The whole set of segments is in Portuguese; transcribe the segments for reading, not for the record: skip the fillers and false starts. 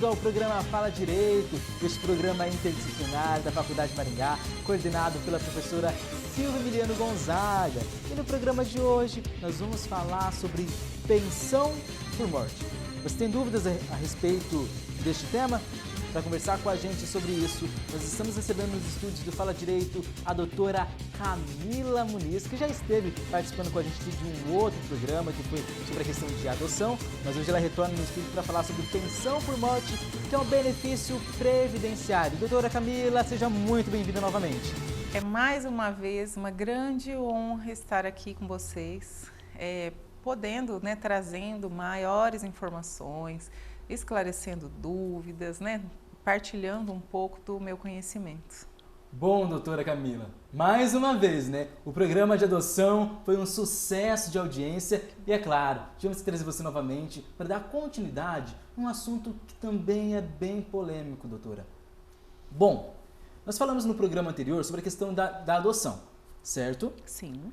ao programa Fala Direito, este programa interdisciplinar da Faculdade de Maringá, coordenado pela professora Silvia Emiliano Gonzaga. E no programa de hoje nós vamos falar sobre pensão por morte. Você tem dúvidas a respeito deste tema? Para conversar com a gente sobre isso, nós estamos recebendo nos estúdios do Fala Direito a doutora Camila Muniz, que já esteve participando com a gente de um outro programa que foi sobre a questão de adoção, mas hoje ela retorna no estúdio para falar sobre pensão por morte, que é um benefício previdenciário. Doutora Camila, seja muito bem-vinda novamente. É mais uma vez uma grande honra estar aqui com vocês, podendo, trazendo maiores informações, esclarecendo dúvidas, partilhando um pouco do meu conhecimento. Bom, doutora Camila, mais uma vez, o programa de adoção foi um sucesso de audiência e, é claro, tivemos que trazer você novamente para dar continuidade a um assunto que também é bem polêmico, doutora. Bom, nós falamos no programa anterior sobre a questão da adoção, certo? Sim.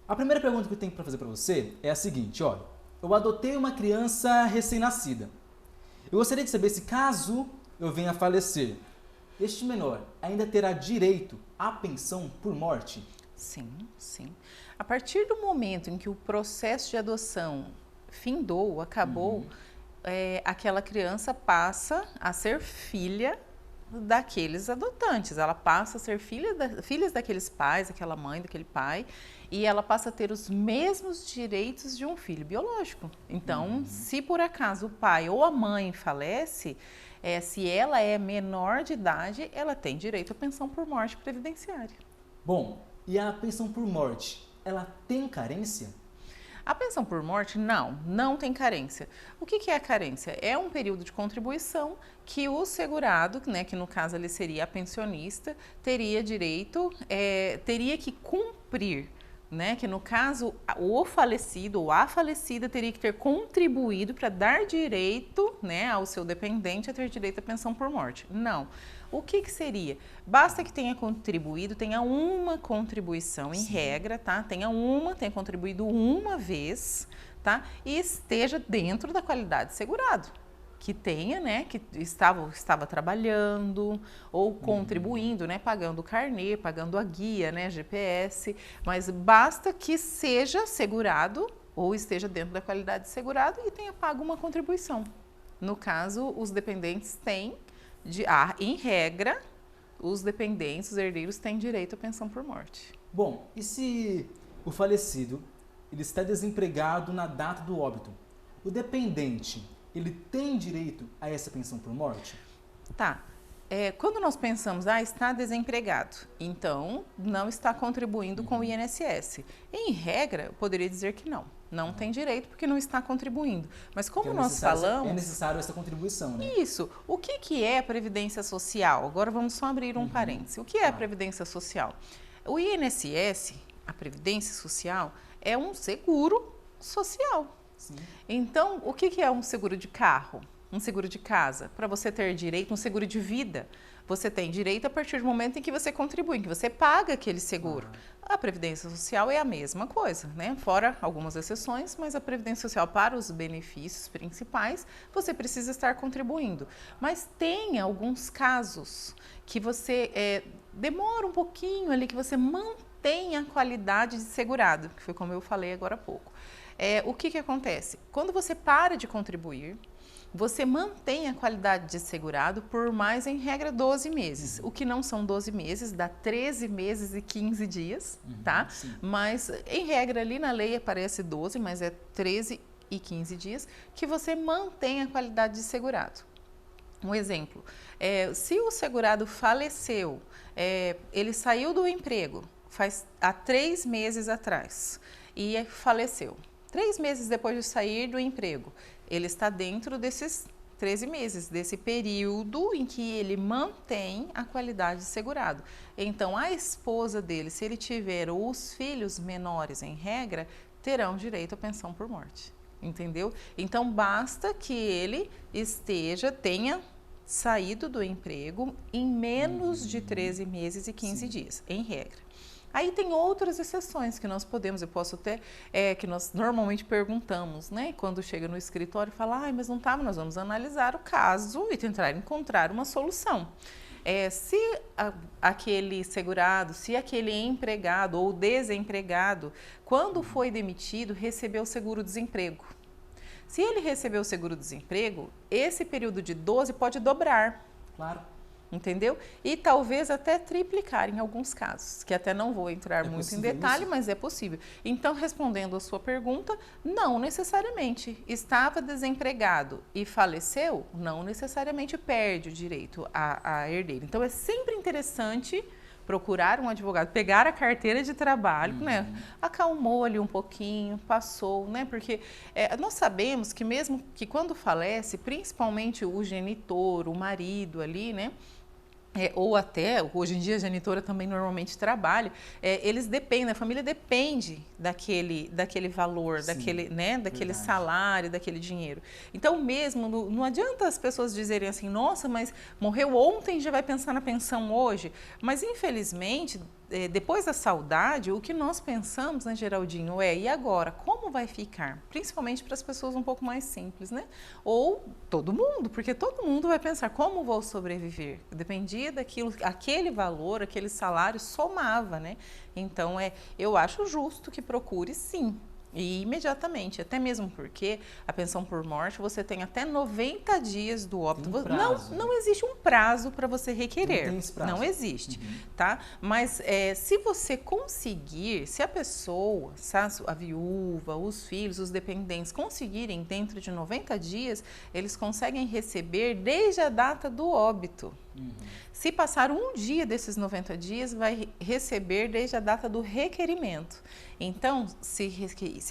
A primeira pergunta que eu tenho para fazer para você é a seguinte, olha, eu adotei uma criança recém-nascida. Eu gostaria de saber se, caso eu venha a falecer, este menor ainda terá direito à pensão por morte? Sim, sim. A partir do momento em que o processo de adoção findou, acabou, aquela criança passa a ser filha daqueles adotantes. Ela passa a ser filhas daqueles pais, daquela mãe, daquele pai, e ela passa a ter os mesmos direitos de um filho biológico. Então, se por acaso o pai ou a mãe falece, se ela é menor de idade, ela tem direito à pensão por morte previdenciária. Bom, e a pensão por morte, ela tem carência? A pensão por morte, não tem carência. O que é a carência? É um período de contribuição que o segurado, que no caso ele seria a pensionista, teria direito, teria que cumprir. Que no caso o falecido ou a falecida teria que ter contribuído para dar direito ao seu dependente a ter direito à pensão por morte. Não. O que seria? Basta que tenha contribuído, tenha uma contribuição em regra, tá? Tenha contribuído uma vez, tá? E esteja dentro da qualidade de segurado. Que tenha, que estava trabalhando ou contribuindo, pagando o carnê, pagando a guia, GPS, mas basta que seja segurado ou esteja dentro da qualidade de segurado e tenha pago uma contribuição. No caso, os dependentes têm, em regra, os dependentes, os herdeiros têm direito à pensão por morte. Bom, e se o falecido ele está desempregado na data do óbito, o dependente ele tem direito a essa pensão por morte? Tá. Quando nós pensamos, está desempregado, então não está contribuindo com o INSS. Em regra, eu poderia dizer que não tem direito porque não está contribuindo. Mas como nós falamos... É necessário essa contribuição, Isso. O que é a Previdência Social? Agora vamos só abrir um parêntese. O que é a Previdência Social? O INSS, a Previdência Social, é um seguro social. Sim. Então, o que é um seguro de carro? Um seguro de casa? Para você ter direito, um seguro de vida, você tem direito a partir do momento em que você contribui, em que você paga aquele seguro. A Previdência Social é a mesma coisa, fora algumas exceções, mas a Previdência Social, para os benefícios principais, você precisa estar contribuindo. Mas tem alguns casos que você demora um pouquinho ali, que você mantém a qualidade de segurado, que foi como eu falei agora há pouco. O que acontece? Quando você para de contribuir, você mantém a qualidade de segurado por mais, em regra, 12 meses. O que não são 12 meses, dá 13 meses e 15 dias, tá? Sim. Mas, em regra, ali na lei aparece 12, mas é 13 e 15 dias que você mantém a qualidade de segurado. Um exemplo, se o segurado faleceu, ele saiu do emprego há 3 meses atrás e faleceu. 3 meses depois de sair do emprego, ele está dentro desses 13 meses, desse período em que ele mantém a qualidade de segurado. Então, a esposa dele, se ele tiver ou os filhos menores, em regra, terão direito à pensão por morte. Entendeu? Então, basta que ele tenha saído do emprego em menos de 13 meses e 15 dias, em regra. Aí tem outras exceções que nós podemos, eu posso até, que nós normalmente perguntamos, né? Quando chega no escritório e fala, mas não tá, nós vamos analisar o caso e tentar encontrar uma solução. Se aquele segurado, se aquele empregado ou desempregado, quando foi demitido, recebeu o seguro-desemprego. Se ele recebeu o seguro-desemprego, esse período de 12 pode dobrar. Claro. Entendeu? E talvez até triplicar em alguns casos, que até não vou entrar muito em detalhe, isso? mas é possível. Então, respondendo a sua pergunta, não necessariamente. Estava desempregado e faleceu, não necessariamente perde o direito a herdeiro. Então, é sempre interessante procurar um advogado, pegar a carteira de trabalho, né? Acalmou ali um pouquinho, passou, né? Porque nós sabemos que mesmo que quando falece, principalmente o genitor, o marido ali, né? Ou até, hoje em dia a genitora também normalmente trabalha, eles dependem, a família depende daquele valor, Sim, daquele salário, daquele dinheiro. Então mesmo, não adianta as pessoas dizerem assim, nossa, mas morreu ontem, já vai pensar na pensão hoje. Mas infelizmente, depois da saudade, o que nós pensamos, né, Geraldinho, e agora? Como vai ficar? Principalmente para as pessoas um pouco mais simples, né? Ou todo mundo, porque todo mundo vai pensar, como vou sobreviver? Dependia daquilo, aquele valor, aquele salário somava, né? Então, eu acho justo que procure, sim. E imediatamente, até mesmo porque a pensão por morte você tem até 90 dias do óbito. Não existe um prazo para você requerer. Não tem esse prazo. Não existe, tá? Mas se você conseguir, se a pessoa, a viúva, os filhos, os dependentes conseguirem dentro de 90 dias, eles conseguem receber desde a data do óbito. Se passar um dia desses 90 dias, vai receber desde a data do requerimento. Então, se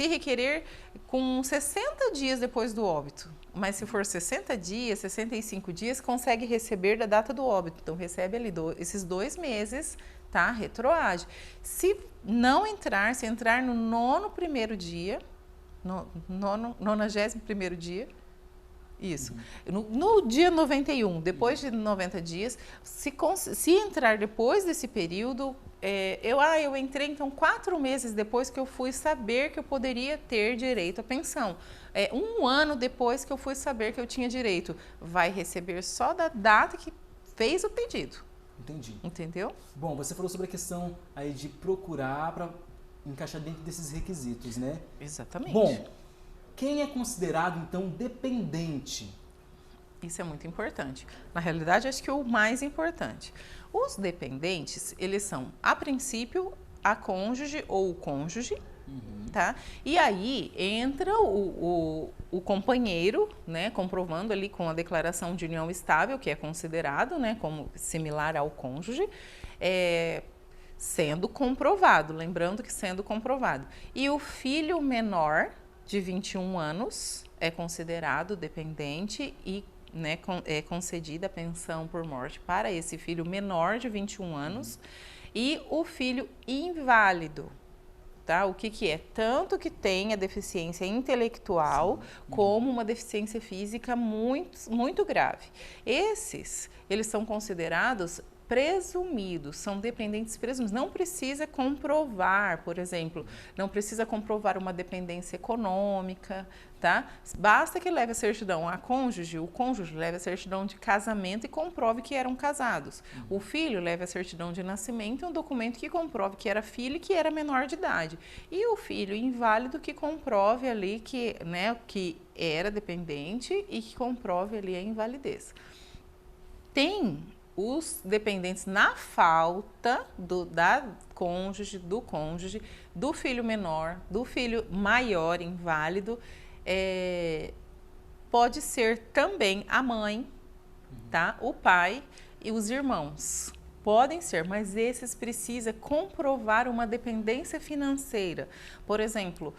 requerer com 60 dias depois do óbito, mas se for 60 dias, 65 dias, consegue receber da data do óbito. Então, recebe ali esses 2 meses, tá? Retroage. Se não entrar, se entrar no 91º dia, 91º dia, isso. No dia 91, depois de 90 dias, se entrar depois desse período, eu entrei então 4 meses depois que eu fui saber que eu poderia ter direito à pensão. 1 ano depois que eu fui saber que eu tinha direito, vai receber só da data que fez o pedido. Entendi. Entendeu? Bom, você falou sobre a questão aí de procurar para encaixar dentro desses requisitos, né? Exatamente. Bom, quem é considerado, então, dependente? Isso é muito importante. Na realidade, acho que o mais importante. Os dependentes, eles são, a princípio, a cônjuge ou o cônjuge, tá? E aí entra o companheiro, né? Comprovando ali com a declaração de união estável, que é considerado, né? Como similar ao cônjuge, sendo comprovado, lembrando que sendo comprovado. E o filho menor de 21 anos é considerado dependente e é concedida a pensão por morte para esse filho menor de 21 anos e o filho inválido, tá? O que é? Tanto que tem a deficiência intelectual como uma deficiência física muito, muito grave. Eles são considerados presumidos, são dependentes presumidos. Não precisa comprovar, por exemplo, não precisa comprovar uma dependência econômica, tá? Basta que leve a certidão a cônjuge, o cônjuge leve a certidão de casamento e comprove que eram casados. O filho leve a certidão de nascimento e um documento que comprove que era filho e que era menor de idade. E o filho inválido que comprove ali que, que era dependente e que comprove ali a invalidez. Tem os dependentes na falta da cônjuge, do cônjuge, do filho menor, do filho maior inválido, pode ser também a mãe, tá? O pai e os irmãos. Podem ser, mas esses precisa comprovar uma dependência financeira. Por exemplo,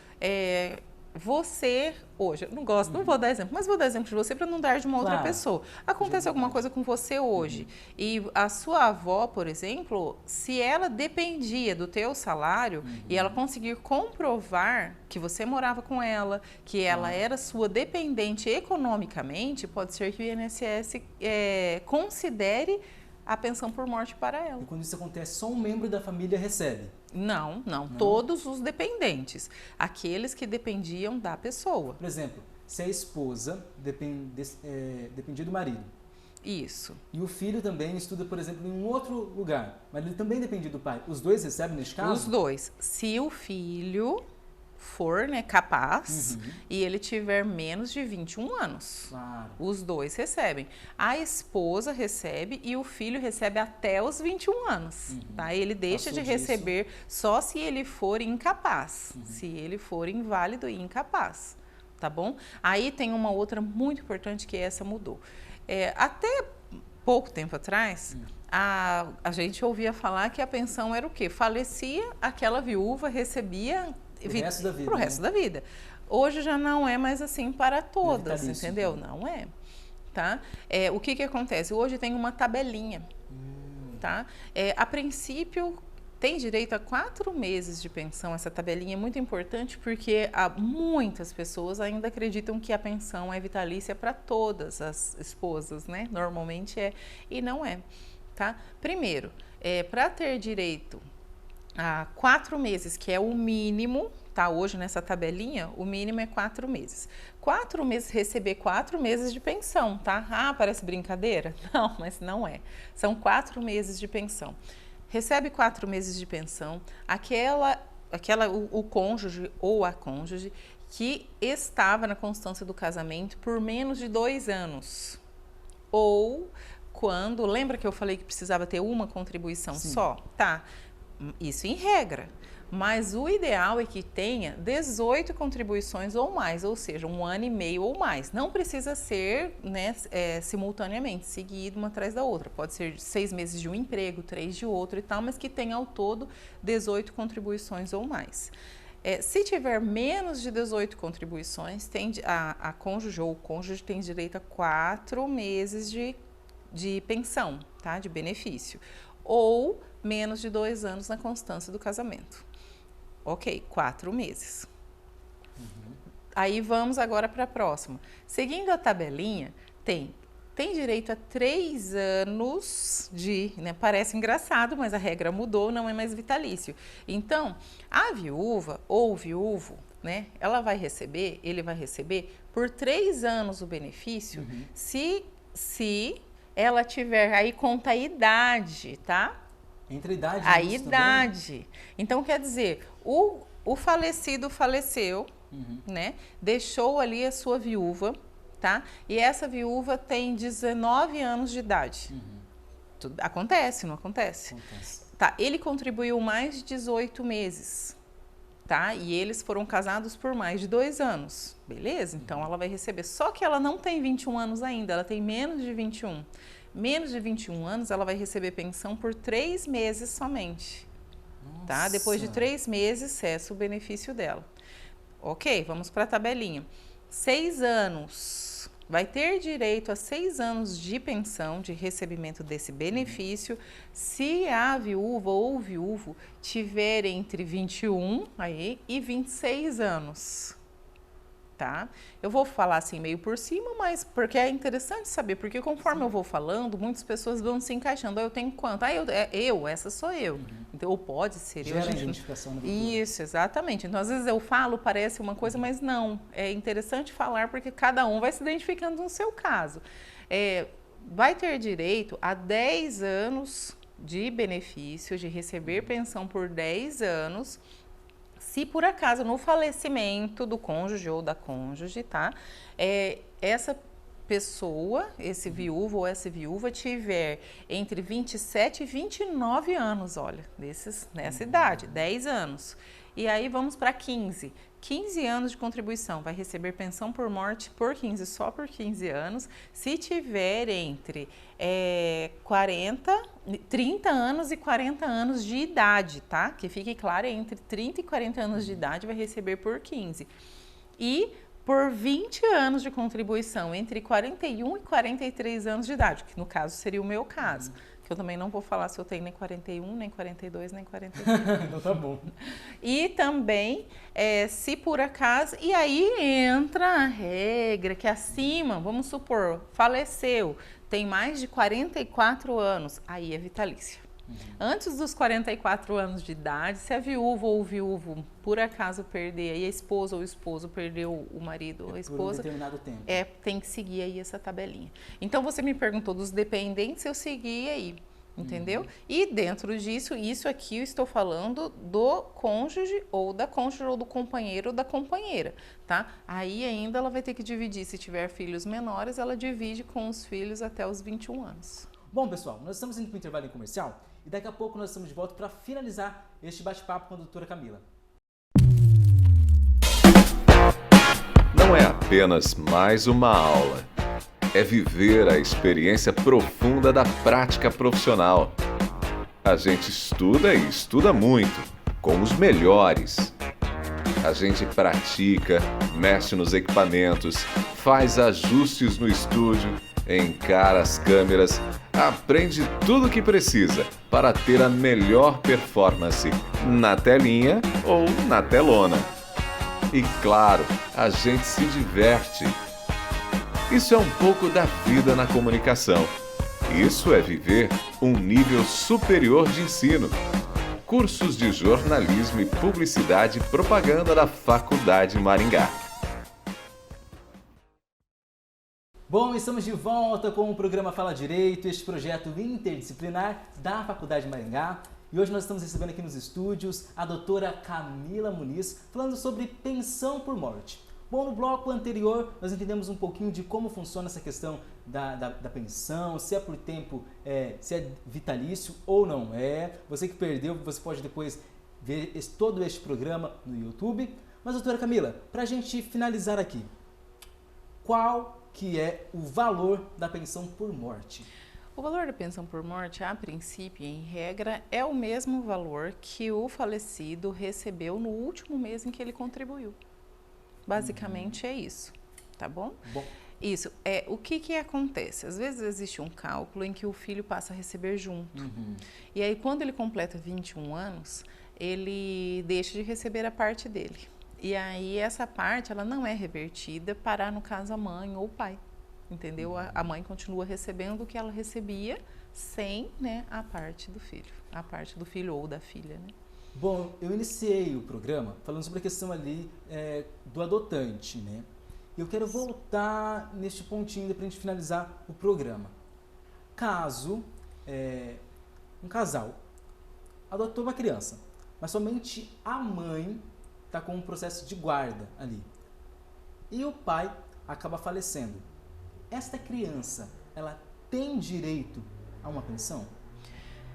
você hoje, eu não vou dar exemplo, mas vou dar exemplo de você para não dar de uma outra pessoa. Acontece alguma coisa com você hoje e a sua avó, por exemplo, se ela dependia do teu salário e ela conseguir comprovar que você morava com ela, que ela era sua dependente economicamente, pode ser que o INSS considere a pensão por morte para ela. E quando isso acontece, só um membro da família recebe? Não. Todos os dependentes, aqueles que dependiam da pessoa. Por exemplo, se a esposa dependia do marido. Isso. E o filho também estuda, por exemplo, em um outro lugar, mas ele também depende do pai. Os dois recebem neste caso? Os dois. Se o filho for, né, capaz e ele tiver menos de 21 anos, claro, os dois recebem. A esposa recebe e o filho recebe até os 21 anos. Tá? Ele deixa de receber só se ele for incapaz, se ele for inválido e incapaz. Tá bom? Aí tem uma outra muito importante que essa mudou. Até pouco tempo atrás, a gente ouvia falar que a pensão era o quê? Falecia, aquela viúva recebia pro resto da vida. Hoje já não é mais assim para todas, entendeu? Não é. Tá? O que acontece? Hoje tem uma tabelinha. Tá? A princípio, tem direito a 4 meses de pensão. Essa tabelinha é muito importante porque muitas pessoas ainda acreditam que a pensão é vitalícia para todas as esposas, né? Normalmente é, e não é. Tá? Primeiro, para ter direito a 4 meses, que é o mínimo, tá? Hoje nessa tabelinha, o mínimo é 4 meses. 4 meses, receber 4 meses de pensão, tá? Parece brincadeira? Não, mas não é. São 4 meses de pensão. Recebe 4 meses de pensão, o cônjuge ou a cônjuge que estava na constância do casamento por menos de 2 anos. Ou quando, lembra que eu falei que precisava ter uma contribuição só? Tá, isso em regra. Mas o ideal é que tenha 18 contribuições ou mais, ou seja, 1 ano e meio ou mais. Não precisa ser, né, simultaneamente, seguido uma atrás da outra. Pode ser 6 meses de um emprego, 3 de outro e tal, mas que tenha ao todo 18 contribuições ou mais. Se tiver menos de 18 contribuições, a cônjuge ou o cônjuge tem direito a 4 meses de pensão, tá? De benefício. Ou menos de 2 anos na constância do casamento. Ok, 4 meses. Aí vamos agora para a próxima. Seguindo a tabelinha, tem direito a 3 anos de, né, parece engraçado, mas a regra mudou, não é mais vitalício. Então, a viúva ou o viúvo, né, ele vai receber por 3 anos o benefício, se ela tiver, aí conta a idade, tá? Entre a idade a idade. Também? Então, quer dizer, o falecido faleceu, né? Deixou ali a sua viúva, tá? E essa viúva tem 19 anos de idade. Acontece, não acontece? Acontece. Tá, ele contribuiu mais de 18 meses, tá? E eles foram casados por mais de 2 anos, beleza? Então, ela vai receber. Só que ela não tem 21 anos ainda, ela tem menos de 21. Menos de 21 anos, ela vai receber pensão por 3 meses somente. Nossa. Tá? Depois de 3 meses, cessa o benefício dela. Ok, vamos para a tabelinha. 6 anos. Vai ter direito a 6 anos de pensão, de recebimento desse benefício, se a viúva ou o viúvo tiver entre 21 e 26 anos. Tá? Eu vou falar assim meio por cima, mas porque é interessante saber, porque conforme eu vou falando, muitas pessoas vão se encaixando. Eu tenho quanto? Essa sou eu. Então, ou pode ser Gera eu. Identificação no Isso, exatamente. Então, às vezes eu falo, parece uma coisa, mas não. É interessante falar porque cada um vai se identificando no seu caso. Vai ter direito a 10 anos de benefício, de receber pensão por 10 anos, se por acaso no falecimento do cônjuge ou da cônjuge, tá? Essa pessoa, esse viúvo ou essa viúva tiver entre 27 e 29 anos, olha, nessa idade, 10 anos. E aí vamos para 15. 15 anos de contribuição, vai receber pensão por morte por 15, só por 15 anos, se tiver entre 30 anos e 40 anos de idade, tá? Que fique claro, entre 30 e 40 anos de idade vai receber por 15. E por 20 anos de contribuição, entre 41 e 43 anos de idade, que no caso seria o meu caso. Que eu também não vou falar se eu tenho nem 41, nem 42, nem 43. Então tá bom. E também, se por acaso, e aí entra a regra que acima, vamos supor, faleceu, tem mais de 44 anos, aí é vitalícia. Antes dos 44 anos de idade, se a viúva ou o viúvo por acaso perder, aí a esposa ou o esposo perdeu o marido ou a esposa, por um determinado tempo. tem que seguir aí essa tabelinha. Então você me perguntou dos dependentes, eu segui aí, entendeu? E dentro disso, isso aqui eu estou falando do cônjuge ou da cônjuge ou do companheiro ou da companheira, tá? Aí ainda ela vai ter que dividir, se tiver filhos menores, ela divide com os filhos até os 21 anos. Bom, pessoal, nós estamos indo para o intervalo comercial e daqui a pouco nós estamos de volta para finalizar este bate-papo com a doutora Camila. Não é apenas mais uma aula. É viver a experiência profunda da prática profissional. A gente estuda e estuda muito, com os melhores. A gente pratica, mexe nos equipamentos, faz ajustes no estúdio, encara as câmeras, aprende tudo o que precisa para ter a melhor performance na telinha ou na telona. E claro, a gente se diverte. Isso é um pouco da vida na comunicação. Isso é viver um nível superior de ensino. Cursos de jornalismo e publicidade e propaganda da Faculdade Maringá. Bom, estamos de volta com o programa Fala Direito, este projeto interdisciplinar da Faculdade Maringá. E hoje nós estamos recebendo aqui nos estúdios a doutora Camila Muniz, falando sobre pensão por morte. Bom, no bloco anterior nós entendemos um pouquinho de como funciona essa questão da pensão, se é por tempo, se é vitalício ou não é. Você que perdeu, você pode depois ver todo este programa no YouTube. Mas, doutora Camila, para a gente finalizar aqui, qual que é o valor da pensão por morte? O valor da pensão por morte, a princípio, em regra, é o mesmo valor que o falecido recebeu no último mês em que ele contribuiu. Basicamente é isso, tá bom? Isso. O que acontece? Às vezes existe um cálculo em que o filho passa a receber junto. E aí, quando ele completa 21 anos, ele deixa de receber a parte dele. E aí, essa parte, ela não é revertida para, no caso, a mãe ou o pai. Entendeu? A mãe continua recebendo o que ela recebia sem, né, a parte do filho ou da filha, né? Bom, eu iniciei o programa falando sobre a questão ali do adotante, né? Eu quero voltar neste pontinho para a gente finalizar o programa. Caso um casal adotou uma criança, mas somente a mãe está com um processo de guarda ali e o pai acaba falecendo, esta criança, ela tem direito a uma pensão?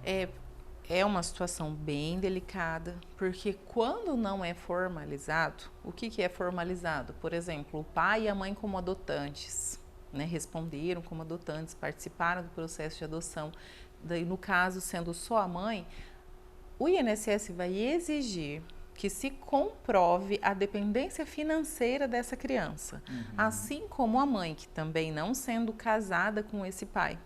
É uma situação bem delicada, porque quando não é formalizado, o que é formalizado? Por exemplo, o pai e a mãe como adotantes, né, responderam como adotantes, participaram do processo de adoção, daí, no caso sendo só a mãe, o INSS vai exigir que se comprove a dependência financeira dessa criança, assim como a mãe, que também não sendo casada com esse pai,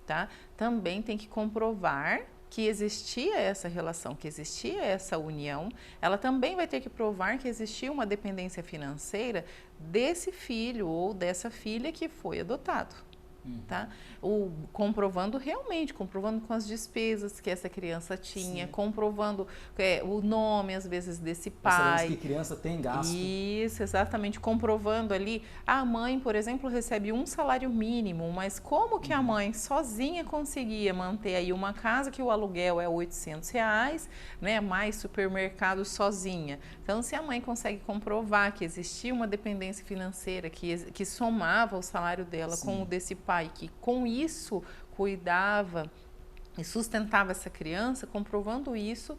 tá? Também tem que comprovar que existia essa relação, que existia essa união. Ela também vai ter que provar que existia uma dependência financeira desse filho ou dessa filha que foi adotado. Tá? Comprovando com as despesas que essa criança tinha, comprovando o nome, às vezes, desse pai. Sabemos que criança tem gasto. Isso, exatamente. Comprovando ali, a mãe, por exemplo, recebe um salário mínimo, mas como que a mãe sozinha conseguia manter aí uma casa que o aluguel é R$800, né, mais supermercado sozinha? Então, se a mãe consegue comprovar que existia uma dependência financeira que somava o salário dela com o desse pai, que com isso cuidava e sustentava essa criança, comprovando isso,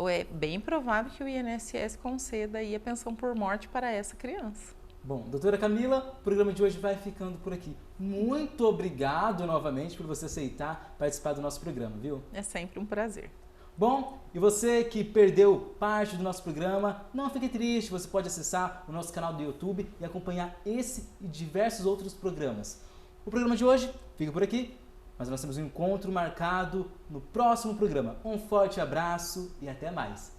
é bem provável que o INSS conceda aí a pensão por morte para essa criança. Bom, doutora Camila, o programa de hoje vai ficando por aqui. Muito obrigado novamente por você aceitar participar do nosso programa, viu? É sempre um prazer. Bom, e você que perdeu parte do nosso programa, não fique triste, você pode acessar o nosso canal do YouTube e acompanhar esse e diversos outros programas. O programa de hoje fica por aqui, mas nós temos um encontro marcado no próximo programa. Um forte abraço e até mais!